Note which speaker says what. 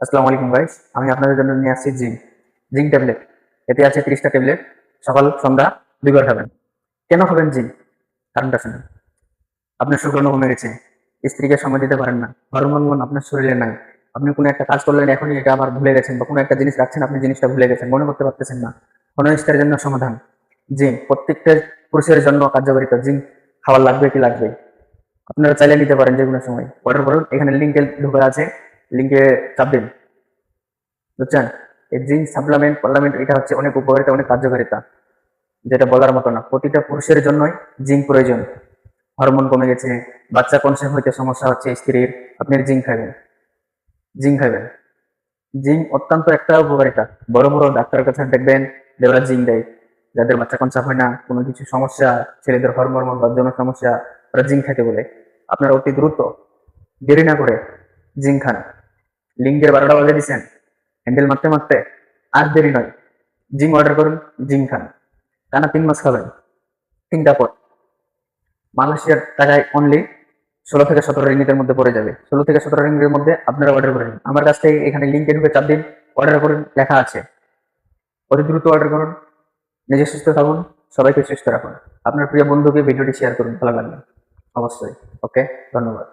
Speaker 1: আসসালামু আলাইকুম গাইস, আমি আপনাদের জন্য নিয়ে আসছি জিঙ্ক ট্যাবলেট। এতে আছে 30টা ট্যাবলেট। সকাল সন্ধ্যা 2 বার খাবেন। কেন খাবেন জিঙ্ক? কারণটা শুনুন। আপনার শুক্রাণু কমে গেছে, স্ত্রীকে সময় দিতে পারেন না, হরমোন আপনার শরীরে নাই। আপনি কোনো একটা কাজ করলেন, এখনই এটা আবার ভুলে গেছেন, বা কোনো একটা জিনিস রাখছেন, আপনি জিনিসটা ভুলে গেছেন, মনে করতে পারতেছেন না। অনিষ্টের জন্য সমাধান জিঙ্ক। প্রত্যেকটা পুরুষের জন্য কার্যকারিতা জিঙ্ক খাবার লাগবে কি লাগবে। আপনারা চাইলে নিতে পারেন যে কোনো সময়। অর্ডার করুন, এখানে লিঙ্কে ঢোকা আছে, লিঙ্কে চাপ দিন। বুঝছেন? এই জিঙ্ক সাপ্লিমেন্ট পার্লামেন্ট এটা হচ্ছে অনেক উপকারিতা, অনেক কার্যকারিতা, যেটা বলার মতো না। প্রতিটা পুরুষের জন্যই জিঙ্ক প্রয়োজন। হরমোন কমে গেছে, বাচ্চা কনসেপ্ট হইতে সমস্যা হচ্ছে স্ত্রীর, আপনি জিঙ্ক খাবেন। জিঙ্ক খাবেন। জিঙ্ক অত্যন্ত একটা উপকারিতা। বড় বড় ডাক্তারের কাছে দেখবেন যে ওরা জিঙ্ক দেয়, যাদের বাচ্চা কনসেপ্ট হয় না, কোনো কিছু সমস্যা, ছেলেদের হরমোন বা যৌন সমস্যা, ওরা জিঙ্ক খাইতে বলে। আপনারা অতি দ্রুত, দেরি না করে জিঙ্ক খান। লিঙ্কের 12টা বাজে দিচ্ছেন, হ্যান্ডেল মারতে মারতে আর দেরি নয়, জিঙ্ক অর্ডার করুন, জিঙ্ক খান। টানা 3 মাস খাবেন, 3টা পর মালয়েশিয়ার টাকায় অনলি 16 থেকে 17 রিঙ্গিতের মধ্যে পড়ে যাবে। 16 থেকে 17 রিঙ্গিতের মধ্যে আপনারা অর্ডার করেন। আমার কাছ থেকে এখানে লিঙ্কে ঢুকে চাপ দিন, অর্ডার করুন, লেখা আছে। অতি দ্রুত অর্ডার করুন। নিজে সুস্থ থাকুন, সবাইকে সুস্থ রাখুন। আপনার প্রিয় বন্ধুকে ভিডিওটি শেয়ার করুন, ভালো লাগবে অবশ্যই। ওকে, ধন্যবাদ।